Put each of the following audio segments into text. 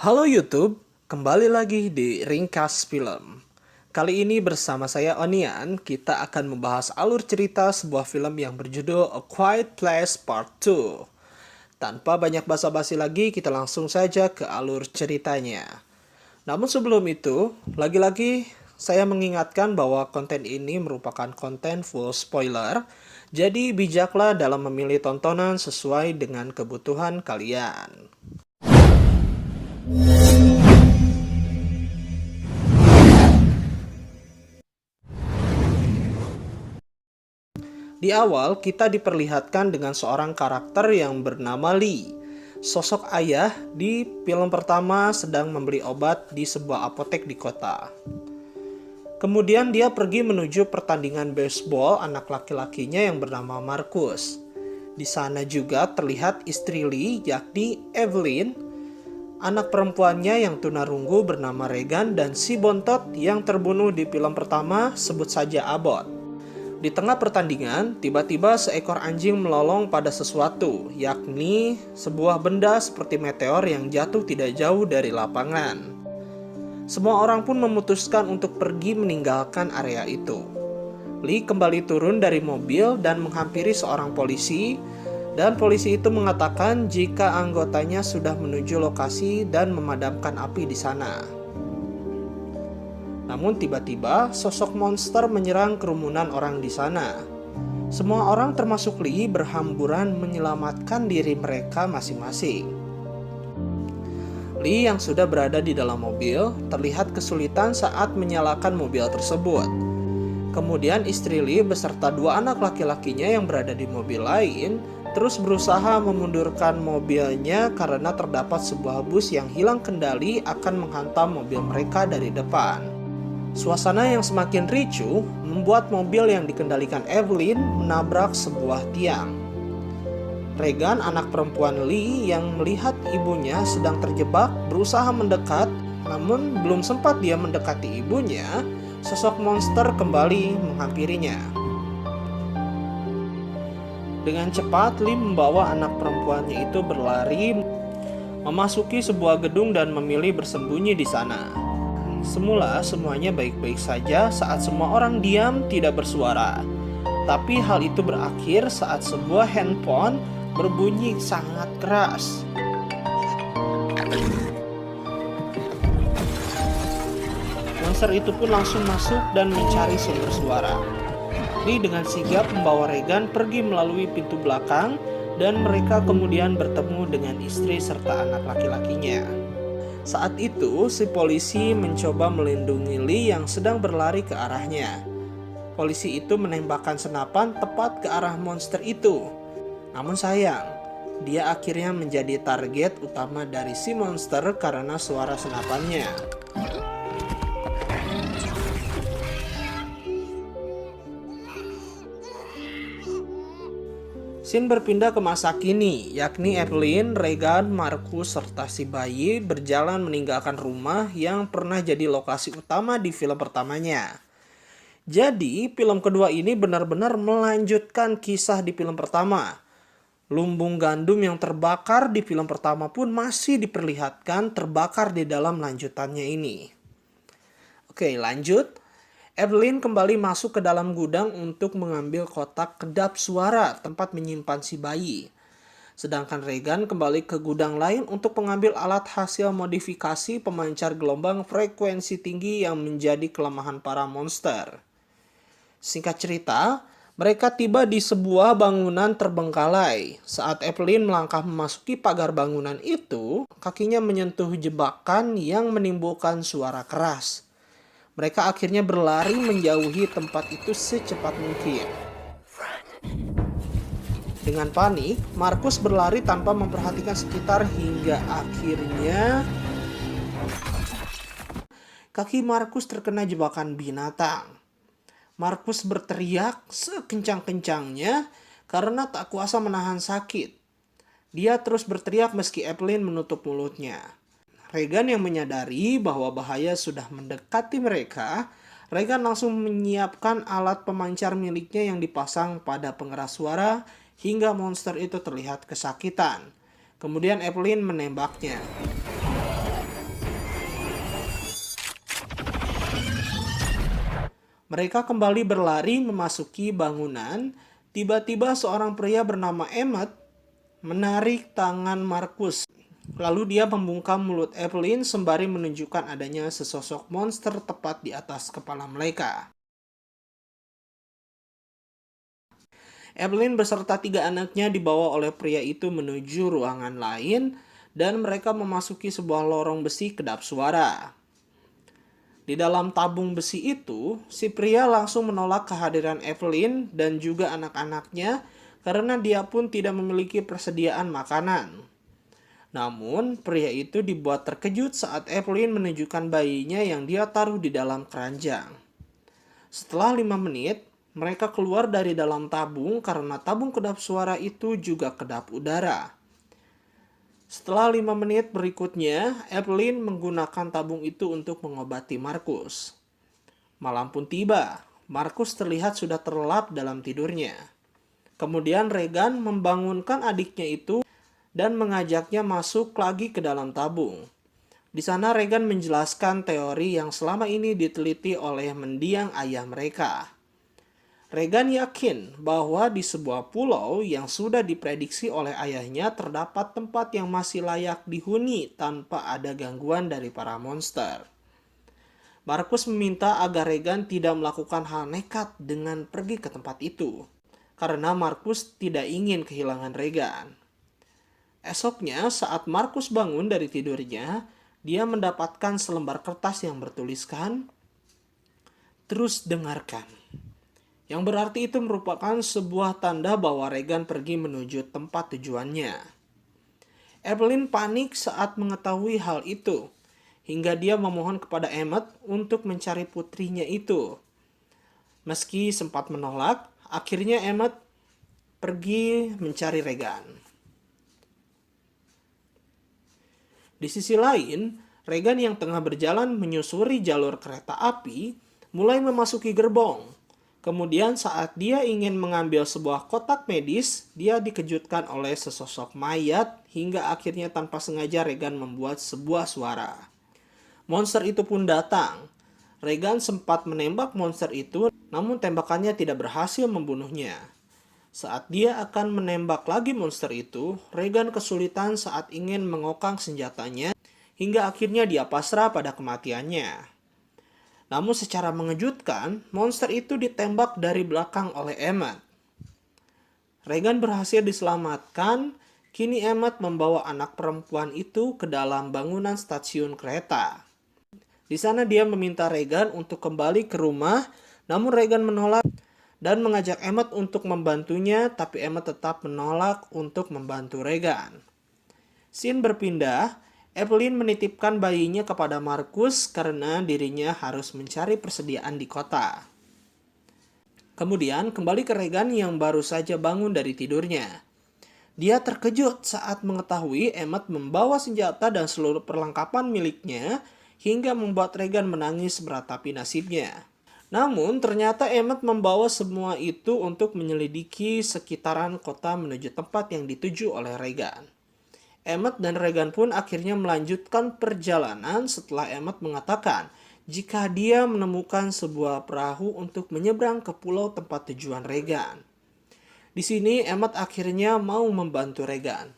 Halo YouTube, kembali lagi di Ringkas Film. Kali ini bersama saya Onian, kita akan membahas alur cerita sebuah film yang berjudul A Quiet Place Part 2. Tanpa banyak basa-basi lagi, kita langsung saja ke alur ceritanya. Namun sebelum itu, lagi-lagi saya mengingatkan bahwa konten ini merupakan konten full spoiler, jadi bijaklah dalam memilih tontonan sesuai dengan kebutuhan kalian. Di awal, kita diperlihatkan dengan seorang karakter yang bernama Lee. Sosok ayah di film pertama sedang membeli obat di sebuah apotek di kota. Kemudian dia pergi menuju pertandingan baseball anak laki-lakinya yang bernama Marcus. Di sana juga terlihat istri Lee, yakni Evelyn, anak perempuannya yang tunarunggu bernama Regan, dan si bontot yang terbunuh di film pertama sebut saja Abbott. Di tengah pertandingan, tiba-tiba seekor anjing melolong pada sesuatu, yakni sebuah benda seperti meteor yang jatuh tidak jauh dari lapangan. Semua orang pun memutuskan untuk pergi meninggalkan area itu. Lee kembali turun dari mobil dan menghampiri seorang polisi, dan polisi itu mengatakan jika anggotanya sudah menuju lokasi dan memadamkan api di sana. Namun tiba-tiba sosok monster menyerang kerumunan orang di sana. Semua orang termasuk Lee berhamburan menyelamatkan diri mereka masing-masing. Lee yang sudah berada di dalam mobil terlihat kesulitan saat menyalakan mobil tersebut. Kemudian istri Lee beserta dua anak laki-lakinya yang berada di mobil lain terus berusaha memundurkan mobilnya karena terdapat sebuah bus yang hilang kendali akan menghantam mobil mereka dari depan. Suasana yang semakin ricuh membuat mobil yang dikendalikan Evelyn menabrak sebuah tiang. Regan, anak perempuan Lee yang melihat ibunya sedang terjebak, berusaha mendekat, namun belum sempat dia mendekati ibunya, sosok monster kembali menghampirinya. Dengan cepat, Lee membawa anak perempuannya itu berlari, memasuki sebuah gedung dan memilih bersembunyi di sana. Semula semuanya baik-baik saja saat semua orang diam tidak bersuara. Tapi hal itu berakhir saat sebuah handphone berbunyi sangat keras. Monster itu pun langsung masuk dan mencari sumber suara. Lee dengan sigap membawa Regan pergi melalui pintu belakang dan mereka kemudian bertemu dengan istri serta anak laki-lakinya. Saat itu, si polisi mencoba melindungi Lee yang sedang berlari ke arahnya. Polisi itu menembakkan senapan tepat ke arah monster itu. Namun sayang, dia akhirnya menjadi target utama dari si monster karena suara senapannya. Scene berpindah ke masa kini, yakni Evelyn, Regan, Marcus, serta si bayi berjalan meninggalkan rumah yang pernah jadi lokasi utama di film pertamanya. Jadi, film kedua ini benar-benar melanjutkan kisah di film pertama. Lumbung gandum yang terbakar di film pertama pun masih diperlihatkan terbakar di dalam lanjutannya ini. Oke, lanjut. Evelyn kembali masuk ke dalam gudang untuk mengambil kotak kedap suara tempat menyimpan si bayi. Sedangkan Regan kembali ke gudang lain untuk mengambil alat hasil modifikasi pemancar gelombang frekuensi tinggi yang menjadi kelemahan para monster. Singkat cerita, mereka tiba di sebuah bangunan terbengkalai. Saat Evelyn melangkah memasuki pagar bangunan itu, kakinya menyentuh jebakan yang menimbulkan suara keras. Mereka akhirnya berlari menjauhi tempat itu secepat mungkin. Dengan panik, Marcus berlari tanpa memperhatikan sekitar hingga akhirnya kaki Marcus terkena jebakan binatang. Marcus berteriak sekencang-kencangnya karena tak kuasa menahan sakit. Dia terus berteriak meski Evelyn menutup mulutnya. Regan yang menyadari bahwa bahaya sudah mendekati mereka, Regan langsung menyiapkan alat pemancar miliknya yang dipasang pada pengeras suara hingga monster itu terlihat kesakitan. Kemudian Evelyn menembaknya. Mereka kembali berlari memasuki bangunan. Tiba-tiba seorang pria bernama Emmett menarik tangan Markus. Lalu dia membungkam mulut Evelyn sembari menunjukkan adanya sesosok monster tepat di atas kepala mereka. Evelyn beserta 3 anaknya dibawa oleh pria itu menuju ruangan lain dan mereka memasuki sebuah lorong besi kedap suara. Di dalam tabung besi itu, si pria langsung menolak kehadiran Evelyn dan juga anak-anaknya karena dia pun tidak memiliki persediaan makanan. Namun, pria itu dibuat terkejut saat Evelyn menunjukkan bayinya yang dia taruh di dalam keranjang. Setelah 5 menit, mereka keluar dari dalam tabung karena tabung kedap suara itu juga kedap udara. Setelah 5 menit berikutnya, Evelyn menggunakan tabung itu untuk mengobati Markus. Malam pun tiba, Markus terlihat sudah terlelap dalam tidurnya. Kemudian Regan membangunkan adiknya itu dan mengajaknya masuk lagi ke dalam tabung. Di sana Regan menjelaskan teori yang selama ini diteliti oleh mendiang ayah mereka. Regan yakin bahwa di sebuah pulau yang sudah diprediksi oleh ayahnya terdapat tempat yang masih layak dihuni tanpa ada gangguan dari para monster. Markus meminta agar Regan tidak melakukan hal nekat dengan pergi ke tempat itu, karena Markus tidak ingin kehilangan Regan. Esoknya, saat Markus bangun dari tidurnya, dia mendapatkan selembar kertas yang bertuliskan, "Terus dengarkan." Yang berarti itu merupakan sebuah tanda bahwa Regan pergi menuju tempat tujuannya. Evelyn panik saat mengetahui hal itu, hingga dia memohon kepada Emmett untuk mencari putrinya itu. Meski sempat menolak, akhirnya Emmett pergi mencari Regan. Di sisi lain, Regan yang tengah berjalan menyusuri jalur kereta api mulai memasuki gerbong. Kemudian saat dia ingin mengambil sebuah kotak medis, dia dikejutkan oleh sesosok mayat hingga akhirnya tanpa sengaja Regan membuat sebuah suara. Monster itu pun datang. Regan sempat menembak monster itu, namun tembakannya tidak berhasil membunuhnya. Saat dia akan menembak lagi monster itu, Regan kesulitan saat ingin mengokang senjatanya hingga akhirnya dia pasrah pada kematiannya. Namun secara mengejutkan, monster itu ditembak dari belakang oleh Emmett. Regan berhasil diselamatkan. Kini Emmett membawa anak perempuan itu ke dalam bangunan stasiun kereta. Di sana dia meminta Regan untuk kembali ke rumah, namun Regan menolak dan mengajak Emmett untuk membantunya, tapi Emmett tetap menolak untuk membantu Regan. Scene berpindah. Evelyn menitipkan bayinya kepada Markus karena dirinya harus mencari persediaan di kota. Kemudian kembali ke Regan yang baru saja bangun dari tidurnya. Dia terkejut saat mengetahui Emmett membawa senjata dan seluruh perlengkapan miliknya hingga membuat Regan menangis meratapi nasibnya. Namun ternyata Emmett membawa semua itu untuk menyelidiki sekitaran kota menuju tempat yang dituju oleh Regan. Emmett dan Regan pun akhirnya melanjutkan perjalanan setelah Emmett mengatakan jika dia menemukan sebuah perahu untuk menyeberang ke pulau tempat tujuan Regan. Di sini Emmett akhirnya mau membantu Regan.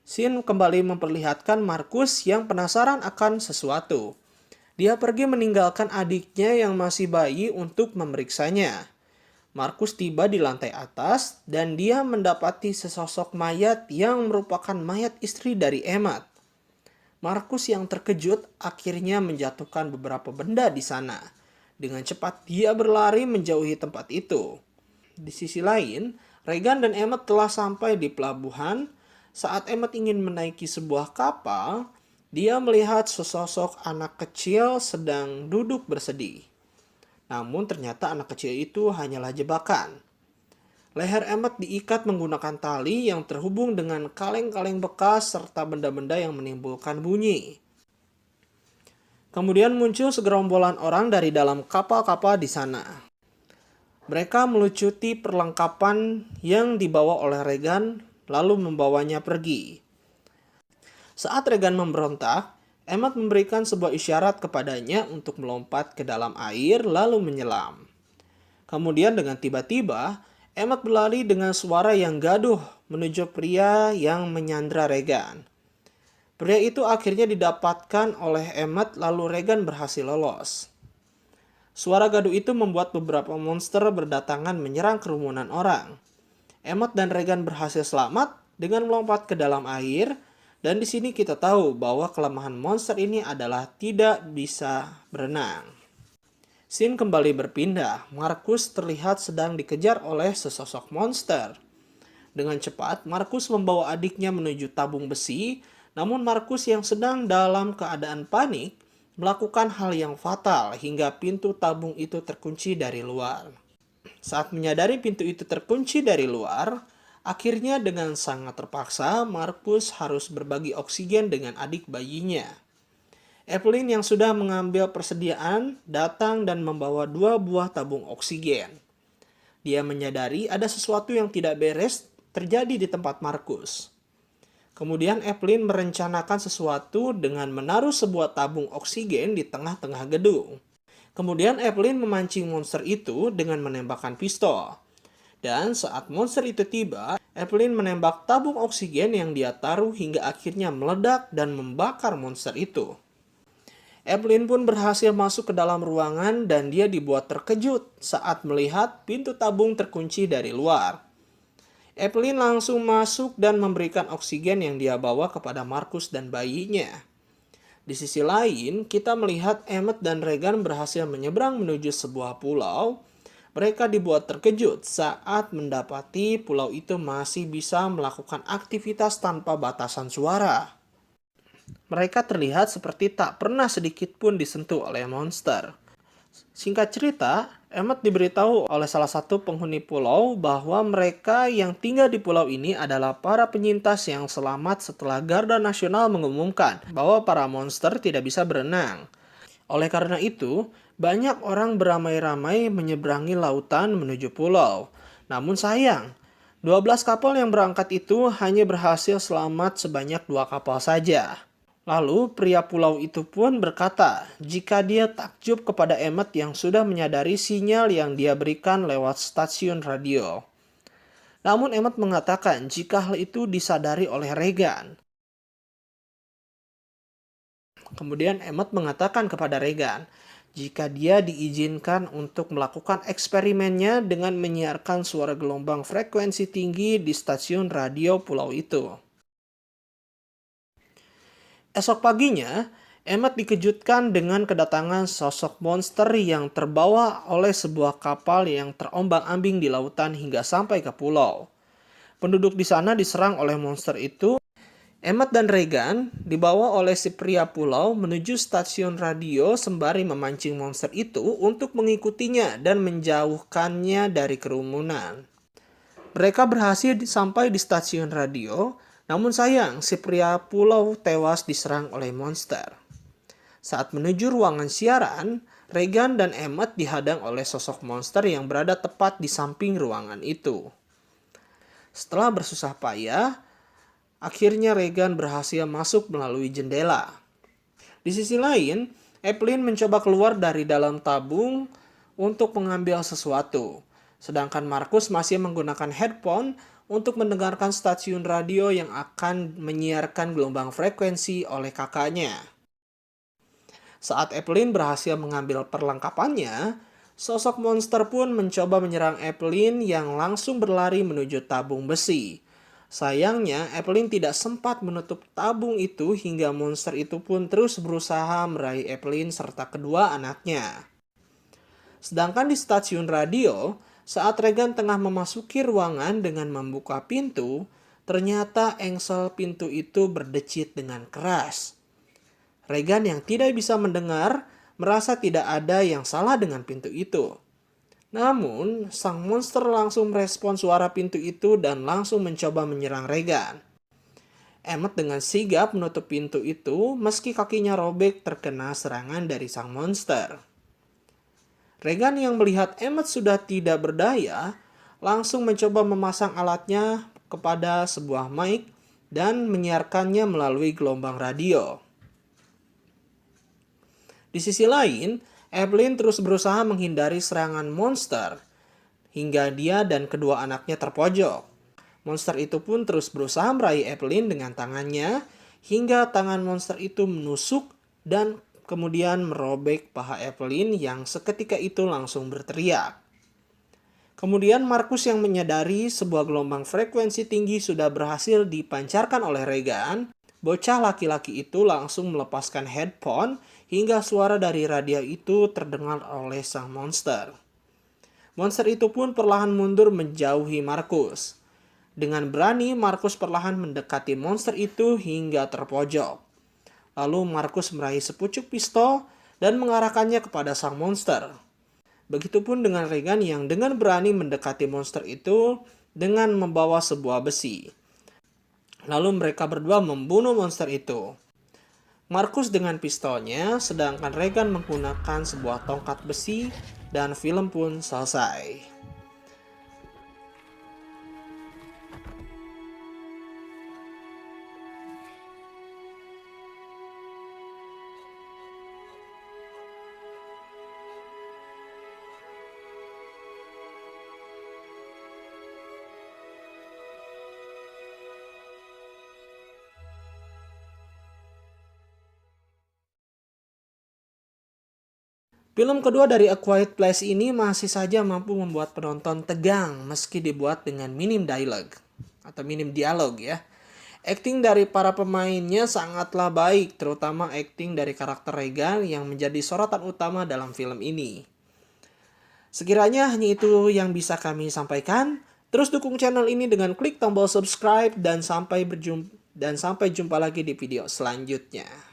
Scene kembali memperlihatkan Markus yang penasaran akan sesuatu. Dia pergi meninggalkan adiknya yang masih bayi untuk memeriksanya. Markus tiba di lantai atas dan dia mendapati sesosok mayat yang merupakan mayat istri dari Emmett. Markus yang terkejut akhirnya menjatuhkan beberapa benda di sana. Dengan cepat dia berlari menjauhi tempat itu. Di sisi lain, Regan dan Emmett telah sampai di pelabuhan. Saat Emmett ingin menaiki sebuah kapal, dia melihat sesosok anak kecil sedang duduk bersedih. Namun ternyata anak kecil itu hanyalah jebakan. Leher Emmett diikat menggunakan tali yang terhubung dengan kaleng-kaleng bekas serta benda-benda yang menimbulkan bunyi. Kemudian muncul segerombolan orang dari dalam kapal-kapal di sana. Mereka melucuti perlengkapan yang dibawa oleh Regan lalu membawanya pergi. Saat Regan memberontak, Emmet memberikan sebuah isyarat kepadanya untuk melompat ke dalam air lalu menyelam. Kemudian dengan tiba-tiba, Emmet berlari dengan suara yang gaduh menuju pria yang menyandra Regan. Pria itu akhirnya didapatkan oleh Emmet lalu Regan berhasil lolos. Suara gaduh itu membuat beberapa monster berdatangan menyerang kerumunan orang. Emmet dan Regan berhasil selamat dengan melompat ke dalam air, dan di sini kita tahu bahwa kelemahan monster ini adalah tidak bisa berenang. Scene kembali berpindah. Markus terlihat sedang dikejar oleh sesosok monster. Dengan cepat, Markus membawa adiknya menuju tabung besi, namun Markus yang sedang dalam keadaan panik melakukan hal yang fatal hingga pintu tabung itu terkunci dari luar. Saat menyadari pintu itu terkunci dari luar, akhirnya dengan sangat terpaksa Markus harus berbagi oksigen dengan adik bayinya. Evelyn yang sudah mengambil persediaan datang dan membawa 2 buah tabung oksigen. Dia menyadari ada sesuatu yang tidak beres terjadi di tempat Markus. Kemudian Evelyn merencanakan sesuatu dengan menaruh sebuah tabung oksigen di tengah-tengah gedung. Kemudian Evelyn memancing monster itu dengan menembakkan pistol. Dan saat monster itu tiba, Evelyn menembak tabung oksigen yang dia taruh hingga akhirnya meledak dan membakar monster itu. Evelyn pun berhasil masuk ke dalam ruangan dan dia dibuat terkejut saat melihat pintu tabung terkunci dari luar. Evelyn langsung masuk dan memberikan oksigen yang dia bawa kepada Markus dan bayinya. Di sisi lain, kita melihat Emmet dan Regan berhasil menyeberang menuju sebuah pulau. Mereka dibuat terkejut saat mendapati pulau itu masih bisa melakukan aktivitas tanpa batasan suara. Mereka terlihat seperti tak pernah sedikit pun disentuh oleh monster. Singkat cerita, Emmet diberitahu oleh salah satu penghuni pulau bahwa mereka yang tinggal di pulau ini adalah para penyintas yang selamat setelah Garda Nasional mengumumkan bahwa para monster tidak bisa berenang. Oleh karena itu, banyak orang beramai-ramai menyeberangi lautan menuju pulau. Namun sayang, 12 kapal yang berangkat itu hanya berhasil selamat sebanyak 2 kapal saja. Lalu pria pulau itu pun berkata jika dia takjub kepada Emmet yang sudah menyadari sinyal yang dia berikan lewat stasiun radio. Namun Emmet mengatakan jika hal itu disadari oleh Regan. Kemudian Emmet mengatakan kepada Regan jika dia diizinkan untuk melakukan eksperimennya dengan menyiarkan suara gelombang frekuensi tinggi di stasiun radio pulau itu. Esok paginya, Emmet dikejutkan dengan kedatangan sosok monster yang terbawa oleh sebuah kapal yang terombang-ambing di lautan hingga sampai ke pulau. Penduduk di sana diserang oleh monster itu. Emmet dan Regan dibawa oleh si pria pulau menuju stasiun radio sembari memancing monster itu untuk mengikutinya dan menjauhkannya dari kerumunan. Mereka berhasil sampai di stasiun radio, namun sayang si pria pulau tewas diserang oleh monster. Saat menuju ruangan siaran, Regan dan Emmet dihadang oleh sosok monster yang berada tepat di samping ruangan itu. Setelah bersusah payah, akhirnya Regan berhasil masuk melalui jendela. Di sisi lain, Evelyn mencoba keluar dari dalam tabung untuk mengambil sesuatu. Sedangkan Markus masih menggunakan headphone untuk mendengarkan stasiun radio yang akan menyiarkan gelombang frekuensi oleh kakaknya. Saat Evelyn berhasil mengambil perlengkapannya, sosok monster pun mencoba menyerang Evelyn yang langsung berlari menuju tabung besi. Sayangnya, Evelyn tidak sempat menutup tabung itu hingga monster itu pun terus berusaha meraih Evelyn serta kedua anaknya. Sedangkan di stasiun radio, saat Regan tengah memasuki ruangan dengan membuka pintu, ternyata engsel pintu itu berdecit dengan keras. Regan yang tidak bisa mendengar merasa tidak ada yang salah dengan pintu itu. Namun, sang monster langsung merespon suara pintu itu dan langsung mencoba menyerang Regan. Emmet dengan sigap menutup pintu itu meski kakinya robek terkena serangan dari sang monster. Regan yang melihat Emmet sudah tidak berdaya, langsung mencoba memasang alatnya kepada sebuah mic dan menyiarkannya melalui gelombang radio. Di sisi lain, Evelyn terus berusaha menghindari serangan monster hingga dia dan kedua anaknya terpojok. Monster itu pun terus berusaha meraih Evelyn dengan tangannya hingga tangan monster itu menusuk dan kemudian merobek paha Evelyn yang seketika itu langsung berteriak. Kemudian Markus yang menyadari sebuah gelombang frekuensi tinggi sudah berhasil dipancarkan oleh Regan, bocah laki-laki itu langsung melepaskan headphone hingga suara dari radio itu terdengar oleh sang monster. Monster itu pun perlahan mundur menjauhi Markus. Dengan berani, Markus perlahan mendekati monster itu hingga terpojok. Lalu Markus meraih sepucuk pistol dan mengarahkannya kepada sang monster. Begitupun dengan Regan yang dengan berani mendekati monster itu dengan membawa sebuah besi. Lalu mereka berdua membunuh monster itu. Markus dengan pistolnya, sedangkan Regan menggunakan sebuah tongkat besi, dan film pun selesai. Film kedua dari A Quiet Place ini masih saja mampu membuat penonton tegang meski dibuat dengan minim dialog ya. Akting dari para pemainnya sangatlah baik, terutama akting dari karakter Regan yang menjadi sorotan utama dalam film ini. Sekiranya hanya itu yang bisa kami sampaikan. Terus dukung channel ini dengan klik tombol subscribe dan sampai jumpa lagi di video selanjutnya.